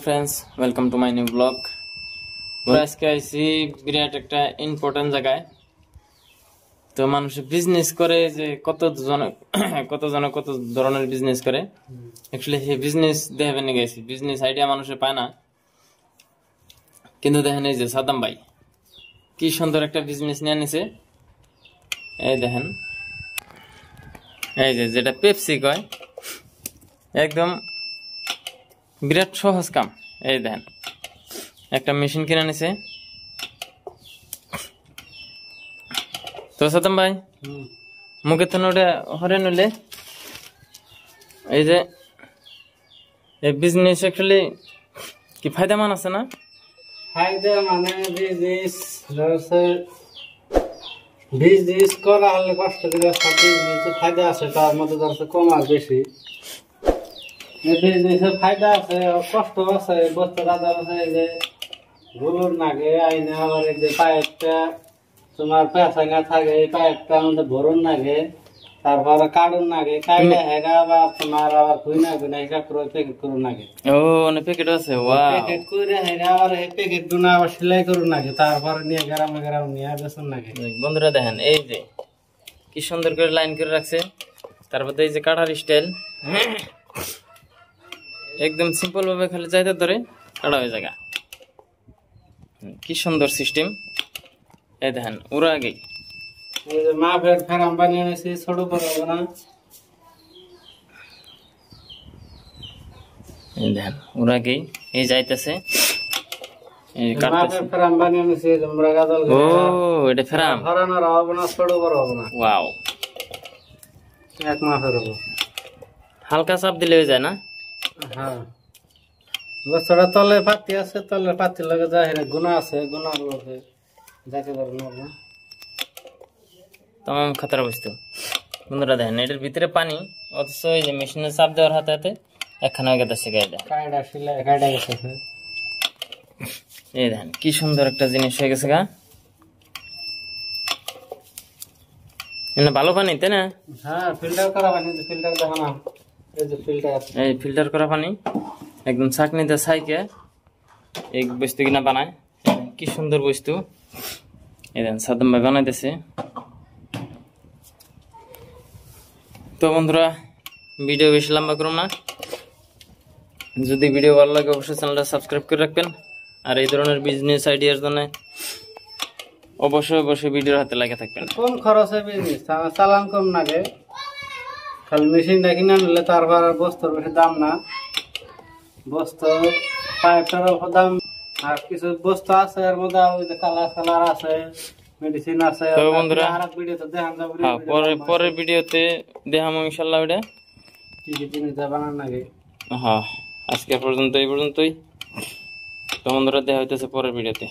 Friends, welcome to my new blog. আজকে আইছি বিরাট একটা ইম্পর্টেন্ট জায়গায়। তো মানুষ বিজনেস করে যে কত ধরনের বিজনেস করে, অ্যাকচুয়ালি সেই বিজনেস দেখাবেন গেছি। বিজনেস আইডিয়া মানুষে পায় না, কিন্তু দেখেন এই যে সাদ্দাম ভাই কি সুন্দর একটা বিজনেস নিয়ে নিছে। এই দেখেন, এই যে যেটা পেপসি কয়, একদম বিরাট সহজ কাম। এই দেখেন, একটা মেশিন কিনে নিছে। তো সাদ্দাম ভাই মুখে তো নোটে হরে নলে এই যে এই বিজনেস অ্যাকচুয়ালি কি ফায়দামান আছে না? ফায়দা মানে বিজনেস করা হলে কষ্ট করে সব বিজনেসে ফায়দা আছে, তার মধ্যে ধরছে কম আর বেশি। বিজনেসের ফায়দা আছে, কষ্ট আছে। বস্তু রাজা আছে যে গরুর নাগে আইনে, আবার এই যে পাইপটা তোমার পেঁচাঙ্গা থাকে, এই পাইপটা আমাদের ভরুন নাগে, তারপরে কাটুন নাগে, কাইলে হেগা আবার তোমার আবার খুইনা খুইনা হিসাব করে প্যাকেট করুন নাগে। ও অনেক প্যাকেট আছে, ওয়াও। প্যাকেট করে হেগা আবার এই প্যাকেট গুলো আবার সেলাই করুন নাগে, তারপরে নিয়ে গ্রামে নিয়ে বেচুন নাগে। বন্ধুরা দেখেন, এই যে কি সুন্দর করে লাইন করে রাখছে। তারপর এই যে কাটার স্টাইল একদম সিম্পল ভাবে খালি যাইতে ধরে কাটা হয়ে জায়গা। কি সুন্দর সিস্টেম। এই দেখেন ওরা আগেই মা ফের ফার্ম বানিয়ে নিয়েছি, ছোট বড় হবে না। এই দেখেন ওরা আগেই এই যাইতেছে। ফার্ম বানিয়ে নিয়েছি তোমরা গাজল। ও এটা ফার্ম হরানোর হবে না, ছোট বড় হবে না। ওয়াও, এক মাসের হবে। হালকা চাপ দিলে হয়ে যায় না? হ্যাঁ, বছরটা তলে পাতি আছে, তলে পাতির লগে যায় গুণা আছে, গুণার লগে যাকে ধরে না তাম খাতার বস্তু। বন্ধুরা দেখেন, এটার ভিতরে পানি, অথচ এই যে মেশিনে চাপ দেওয়ার হাতে হাতে একখানা হয়ে গেছে গাইডা। কায়দা গেছে। এই দেখেন কি সুন্দর একটা জিনিস হয়ে গেছে গা। ভালো পানি, তাই না? হ্যাঁ, ফিল্টার করা পানি। ফিল্টার দেখো না, এই যে ফিল্টার, এই ফিল্টার করা পানি একদম ছাঁকনিতে ছাইকে এই বস্তু কিনা বানায়। কি সুন্দর বস্তু। এই দেখেন সাদ্দাম ভাই বানাইতেছে। তো বন্ধুরা, ভিডিও বেশি লম্বা করুন না। যদি ভিডিও ভালো লাগে অবশ্যই চ্যানেলটা সাবস্ক্রাইব করে রাখবেন। আর এই ধরনের বিজনেস আইডিয়ার জন্য অবশ্যই ভিডিওর হাতে লাগে থাকবেন। কম খরচে বিজনেস, চালান কম লাগে। খালি মেশিনটা কিনে নিলে তারপর বস্তুর বেশি দাম না। বস্তু পাইপটার দাম, আর কিছু বস্তু আছে এর মধ্যে, ওই যে কালার আছে, মেডিসিন আছে। তো বন্ধুরা, ভিডিওতে দেখান যাবে, পরের ভিডিওতে দেখাবো ইনশাআল্লাহ ওটা কি কি জিনিস বানান লাগে। হ্যাঁ, আজকে পর্যন্ত এই পর্যন্তই। তো বন্ধুরা, দেখা হইতেছে পরের ভিডিওতে।